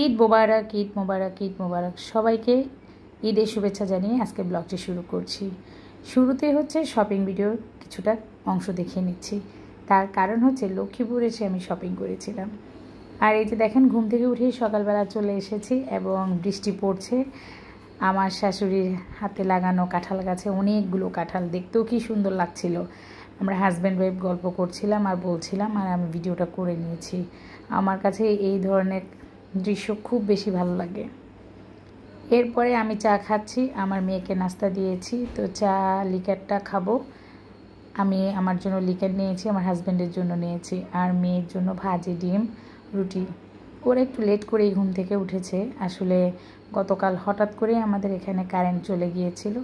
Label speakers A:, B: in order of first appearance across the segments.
A: ঈদ মোবারক, ঈদ মোবারক, ঈদ মোবারক। সবাইকে ঈদের শুভেচ্ছা জানিয়ে আজকে ব্লগটি শুরু করছি। শুরুতে হচ্ছে শপিং ভিডিওর কিছুটা অংশ দেখিয়ে নিচ্ছি। তার কারণ হচ্ছে লক্ষ্মীপুর এসে আমি শপিং করেছিলাম। আর এই যে দেখেন, ঘুম থেকে উঠেই সকালবেলা চলে এসেছি এবং বৃষ্টি পড়ছে। আমার শাশুড়ির হাতে লাগানো কাঁঠাল গাছে অনেকগুলো কাঁঠাল, দেখতেও কি সুন্দর লাগছিল। আমরা হাজব্যান্ড ওয়াইফ গল্প করছিলাম আর বলছিলাম, আর আমি ভিডিওটা করে নিয়েছি। আমার কাছে এই ধরনের দৃশ্য খুব বেশি ভালো লাগে। এরপরে আমি চা খাচ্ছি, আমার মেয়েকে নাস্তা দিয়েছি। তো চা লিকারটা খাবো। আমি আমার জন্য লিকার নিয়েছি, আমার হাজব্যান্ডের জন্য নিয়েছি, আর মেয়ের জন্য ভাজি, ডিম, রুটি। ওরা একটু লেট করেই ঘুম থেকে উঠেছে। আসলে গতকাল হঠাৎ করে আমাদের এখানে কারেন্ট চলে গিয়েছিল,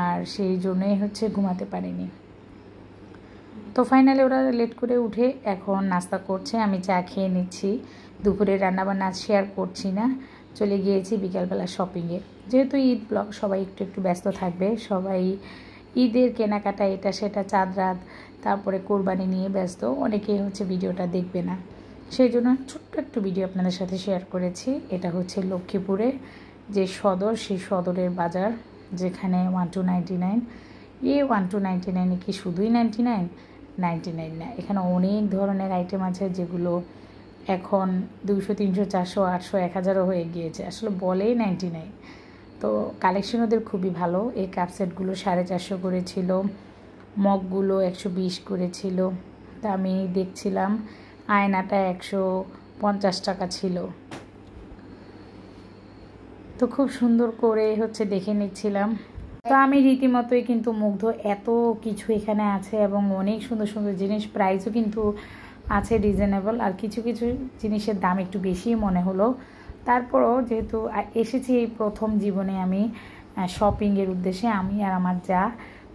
A: আর সেই জন্যই হচ্ছে ঘুমাতে পারিনি। তো ফাইনালি ওরা লেট করে উঠে এখন নাস্তা করছে, আমি চা খেয়ে নিচ্ছি। দুপুরে রান্নাবান্না শেয়ার করছি না, চলে গিয়েছি বিকালবেলা শপিংয়ে। যেহেতু ঈদ ব্লগ, সবাই একটু একটু ব্যস্ত থাকবে। সবাই ঈদের কেনাকাটা, এটা সেটা, চাঁদ রাত, তারপরে কোরবানি নিয়ে ব্যস্ত। অনেকেই হচ্ছে ভিডিওটা দেখবে না, সেই জন্য ছোট্ট একটু ভিডিও আপনাদের সাথে শেয়ার করেছি। এটা হচ্ছে লক্ষ্মীপুরে যে সদর, সেই সদরের বাজার, যেখানে 1299। 1299 কি শুধুই 99 না, এখানে অনেক ধরনের আইটেম আছে যেগুলো এখন 200, 300, 400, 800, 1000ও হয়ে গিয়েছে। আসলে বলেই 99। তো কালেকশন ওদের খুবই ভালো। এই কাপ সেটগুলো 450 করে ছিল, মগগুলো 120 করে ছিল। তা আমি দেখছিলাম আয়নাটা 150 টাকা ছিল। তো খুব সুন্দর করে হচ্ছে দেখে নিচ্ছিলাম। তো আমি রীতিমতোই কিন্তু মুগ্ধ, এত কিছু এখানে আছে এবং অনেক সুন্দর সুন্দর জিনিস। প্রাইসও কিন্তু আছে রিজনেবল, আর কিছু কিছু জিনিসের দাম একটু বেশিই মনে হলো। তারপরও যেহেতু এসেছি এই প্রথম জীবনে আমি শপিংয়ের উদ্দেশ্যে, আমি আর আমার যা,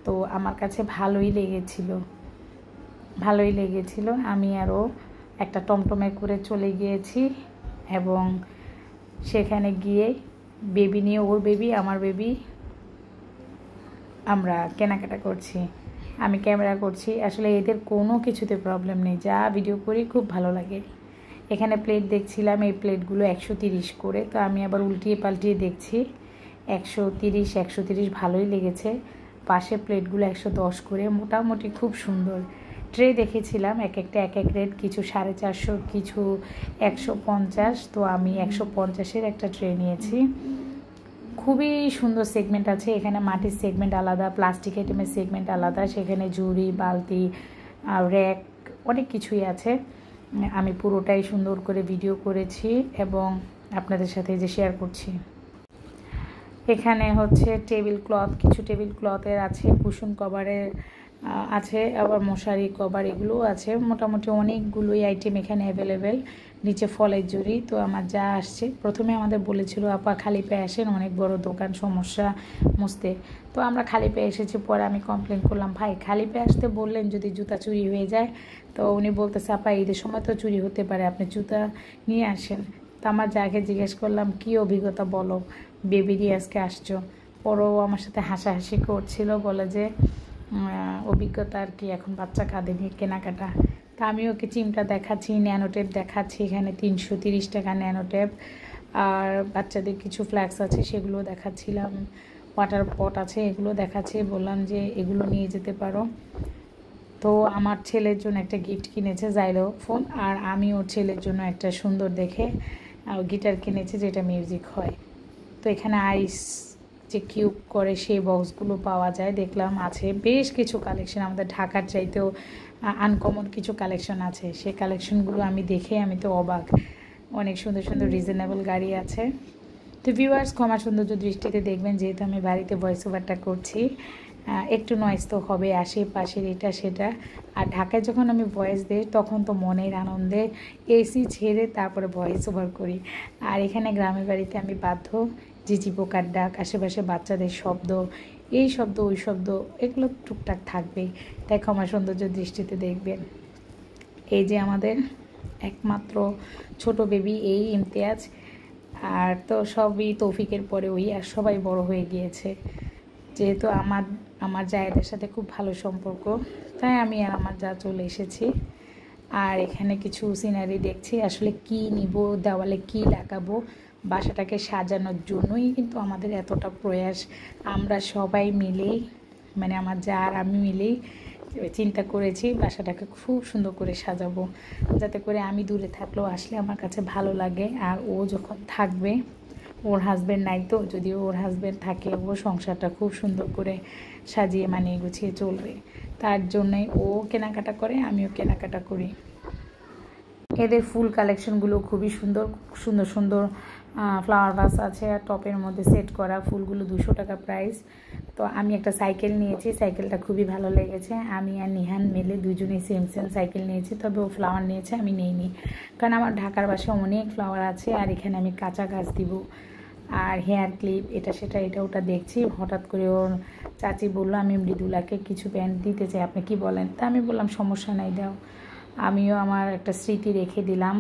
A: তো আমার কাছে ভালোই লেগেছিল। আমি আরও একটা টমটমে করে চলে গিয়েছি এবং সেখানে গিয়ে বেবি নিয়ে, ওর বেবি আমার বেবি, আমরা কেনাকাটা করছি। আমি ক্যামেরা করছি। আসলে এদের কোনো কিছুতে প্রবলেম নেই, যা ভিডিও করি খুব ভালো লাগে। এখানে প্লেট দেখছিলাম, এই প্লেটগুলো 130 করে। তো আমি আবার উল্টিয়ে পাল্টিয়ে দেখছি। 130 ভালোই লেগেছে। পাশে প্লেটগুলো 110 করে, মোটামুটি খুব সুন্দর। ট্রে দেখেছিলাম, এক একটা এক এক রেট, কিছু 450, কিছু 150। তো আমি 150-এর একটা ট্রে নিয়েছি। খুবই সুন্দর সেগমেন্ট আছে এখানে। মাটির সেগমেন্ট আলাদা, প্লাস্টিক আইটেমের সেগমেন্ট আলাদা। সেখানে ঝুড়ি, বালতি, র্যাক, অনেক কিছুই আছে। আমি পুরোটাই সুন্দর করে ভিডিও করেছি এবং আপনাদের সাথে যে শেয়ার করছি। এখানে হচ্ছে টেবিল ক্লথ, কিছু টেবিল ক্লথের আছে, কুশন কভারের আছে, আবার মশারি কভার, এগুলোও আছে। মোটামুটি অনেকগুলোই আইটেম এখানে অ্যাভেলেবেল। নিচে ফলের জুড়ি। তো আমার যা আসছে, প্রথমে আমাদের বলেছিল আপা খালি পেয়ে আসেন, অনেক বড় দোকান, সমস্যা মুছতে। তো আমরা খালি পেয়ে এসেছি। পরে আমি কমপ্লেন করলাম, ভাই খালি পেয়ে আসতে বললেন, যদি জুতা চুরি হয়ে যায়। তো উনি বলতেছে, আপা ঈদের সময় তো চুরি হতে পারে, আপনি জুতা নিয়ে আসেন। তো আমার যাকে জিজ্ঞেস করলাম, কী অভিজ্ঞতা বলো, বেবি নিয়ে আজকে আসছো। পরও আমার সাথে হাসাহাসি করছিল, বলে যে অভিজ্ঞতা আর কি, এখন বাচ্চা কাঁধে নিয়ে কেনাকাটা। তা আমি ওকে চিমটা দেখাচ্ছি, ন্যানোটেপ দেখাচ্ছি। এখানে 330 টাকা ন্যানোটেপ। আর বাচ্চাদের কিছু ফ্ল্যাক্স আছে, সেগুলো দেখাচ্ছিলাম। ওয়াটার পট আছে, এগুলো দেখাচ্ছি। বললাম যে এগুলো নিয়ে যেতে পারো। তো আমার ছেলের জন্য একটা গিফট কিনেছে, জাইলোফোন। আর আমি ওর ছেলের জন্য একটা সুন্দর দেখে গিটার কিনেছি, যেটা মিউজিক হয়। তো এখানে আইস যে কিউব করে সেই বক্সগুলো পাওয়া যায়, দেখলাম আছে বেশ কিছু কালেকশন। আমাদের ঢাকার চাইতেও আনকমন কিছু কালেকশন আছে। সেই কালেকশনগুলো আমি দেখে আমি তো অবাক। অনেক সুন্দর সুন্দর রিজনেবল গাড়ি আছে। তো ভিউয়ার্স, ক্ষমা সৌন্দর্য দৃষ্টিতে দেখবেন, যেহেতু আমি বাড়িতে ভয়েস ওভারটা করছি, একটু নয়েজ তো হবে, আশেপাশের এটা সেটা। আর ঢাকায় যখন আমি ভয়েস দিই, তখন তো মনের আনন্দে এসি ছেড়ে তারপরে ভয়েস ওভার করি। আর এখানে গ্রামের বাড়িতে আমি বাধ্য, ঝিঝি পোকার ডাক, আশেপাশে বাচ্চাদের শব্দ, এই শব্দ ওই শব্দ, এগুলো টুকটাক থাকবেই। তাই ক্ষমা সৌন্দর্য দৃষ্টিতে দেখবেন। এই যে আমাদের একমাত্র ছোট বেবি, এই ইমতিয়াজ। আর তো সবই তৌফিকের পরে ওই, আর সবাই বড় হয়ে গিয়েছে। যেহেতু আমার জায়েদের সাথে খুব ভালো সম্পর্ক, তাই আমি আর আমার যা চলে এসেছি। আর এখানে কিছু সিনারি দেখছি, আসলে কি নিব, দেওয়ালে কি লাগাবো, বাসাটাকে সাজানোর জন্যই কিন্তু আমাদের এতটা প্রয়াস। আমরা সবাই মিলেই, মানে আমার যা আর আমি মিলেই চিন্তা করেছি বাসাটাকে খুব সুন্দর করে সাজাবো, যাতে করে আমি দূরে থাকলেও আসলে আমার কাছে ভালো লাগে। আর ও যখন থাকবে, ওর হাজব্যান্ড নাই তো, যদি ওর হাজব্যান্ড থাকে ও সংসারটা খুব সুন্দর করে সাজিয়ে মানিয়ে গুছিয়ে চলবে। তার জন্যই ও কেনাকাটা করে, আমিও কেনাকাটা করি। এদের ফুল কালেকশনগুলো খুবই সুন্দর, সুন্দর সুন্দর ফ্লাওয়ার ভাস আছে, আর টপের মধ্যে সেট করা ফুলগুলো 200 টাকা প্রাইস। তো আমি একটা সাইকেল নিয়েছি, সাইকেলটা খুবই ভালো লেগেছে। আমি আর নিহান মিলে দুজনেই সেম সেম সাইকেল নিয়েছি, তবে ও ফ্লাওয়ার নিয়েছে, আমি নিইনি, কারণ আমার ঢাকার বাসায় অনেক ফ্লাওয়ার আছে আর এখানে আমি কাঁচা গাছ দিব। আর হেয়ার ক্লিপ এটা সেটা এটা ওটা দেখছি, হঠাৎ করে ওর চাচি বললো আমি মৃদুলাকে কিছু প্যান্ট দিতে চাই, আপনি কি বলেন? তা আমি বললাম সমস্যা নাই, দাও। আমিও আমার একটা স্মৃতি রেখে দিলাম,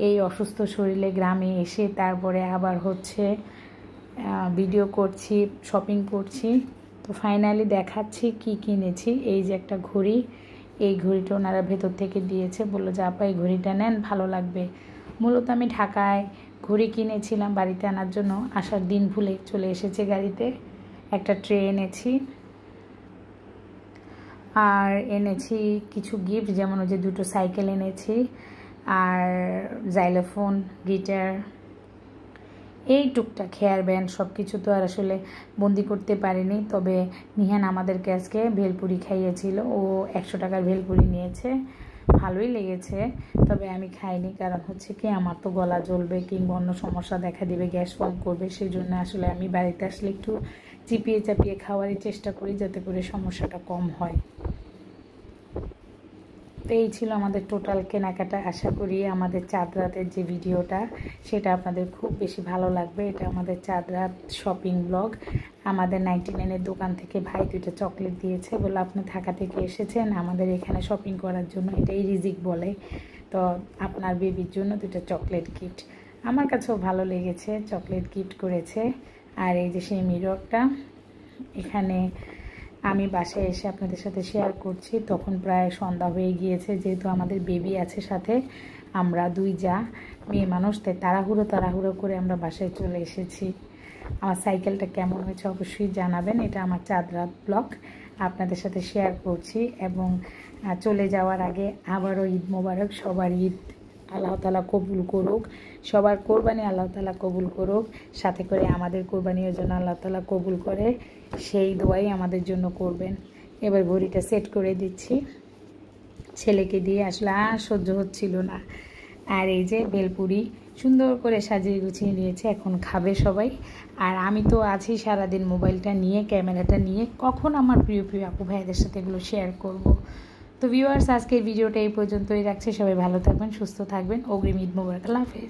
A: এই অসুস্থ শরীরে গ্রামে এসে তারপরে আবার হচ্ছে ভিডিও করছি, শপিং করছি। তো ফাইনালি দেখাচ্ছি কি কিনেছি। এই যে একটা ঘড়ি, এই ঘড়িটা ওনারা ভেতর থেকে দিয়েছে, বললো যে আপা এই ঘড়িটা নেন, ভালো লাগবে। মূলত আমি ঢাকায় ঘড়ি কিনেছিলাম বাড়িতে আনার জন্য, আসার দিন ভুলে চলে এসেছে গাড়িতে। একটা ট্রে এনেছি, আর এনেছি কিছু গিফট, যেমন ওই যে 2টো সাইকেল এনেছি, আর জাইলোফোন, গিটার, এই টুকটাক হেয়ার ব্যান্ড, সব কিছু তো আর আসলে বন্দি করতে পারিনি। তবে নিহান আমাদেরকে আজকে ভেলপুরি খাইয়েছিল, ও 100 টাকার ভেলপুরি নিয়েছে, ভালোই লেগেছে। তবে আমি খাইনি, কারণ হচ্ছে কি আমার তো গলা জ্বলবে কিংবা অন্য সমস্যা দেখা দিবে, গ্যাস ফর্ম করবে, সেই জন্য আসলে আমি বাড়িতে আসলে একটু চিপিয়ে চাপিয়ে খাওয়ারই চেষ্টা করি, যাতে করে সমস্যাটা কম হয়। তো এই ছিল আমাদের টোটাল কেনাকাটা। আশা করি আমাদের চাঁদ রাতের যে ভিডিওটা সেটা আপনাদের খুব বেশি ভালো লাগবে। এটা আমাদের চাঁদ রাত শপিং ব্লগ। আমাদের 99-এর দোকান থেকে ভাই 2টা চকলেট দিয়েছে, বলে আপনি ঢাকা থেকে এসেছেন আমাদের এখানে শপিং করার জন্য, এটাই রিজিক বলে। তো আপনার বেবির জন্য 2টা চকলেট গিফট, আমার কাছেও ভালো লেগেছে, চকলেট গিফট করেছে। আর এই যে সেই মিররটা, এখানে আমি বাসায় এসে আপনাদের সাথে শেয়ার করছি, তখন প্রায় সন্ধ্যা হয়ে গিয়েছে, যেহেতু আমাদের বেবি আছে সাথে, আমরা 2 যা মেয়ে মানুষ, তাই তাড়াহুড়ো করে আমরা বাসায় চলে এসেছি। আমার সাইকেলটা কেমন হয়েছে অবশ্যই জানাবেন। এটা আমার চাঁদ রাত ব্লগ আপনাদের সাথে শেয়ার করছি। এবং চলে যাওয়ার আগে আবারও ঈদ মোবারক, সবার ঈদ আল্লাহ তাআলা কবুল করুক, সবার কোরবানি আল্লাহ তাআলা কবুল করুক, সাথে করে আমাদের কোরবানিও যেন আল্লাহ তাআলা কবুল করে, সেই দোয়াই আমাদের জন্য করবেন। এবার ঘড়িটা সেট করে দিচ্ছি, ছেলেকে দিয়ে আসলে আর সহ্য হচ্ছিল না। আর এই যে ভেলপুরি সুন্দর করে সাজিয়ে গুছিয়ে নিয়েছে, এখন খাবে সবাই। আর আমি তো আছি সারাদিন মোবাইলটা নিয়ে, ক্যামেরাটা নিয়ে, কখন আমার প্রিয় প্রিয় আপু ভাইদের সাথে এগুলো শেয়ার করব। তো ভিউয়ার্স, আজকের ভিডিওটা এই পর্যন্তই রাখছি, সবাই ভালো থাকবেন, সুস্থ থাকবেন, অগ্রিম ঈদ মোবারক, আল্লাহ হাফেজ।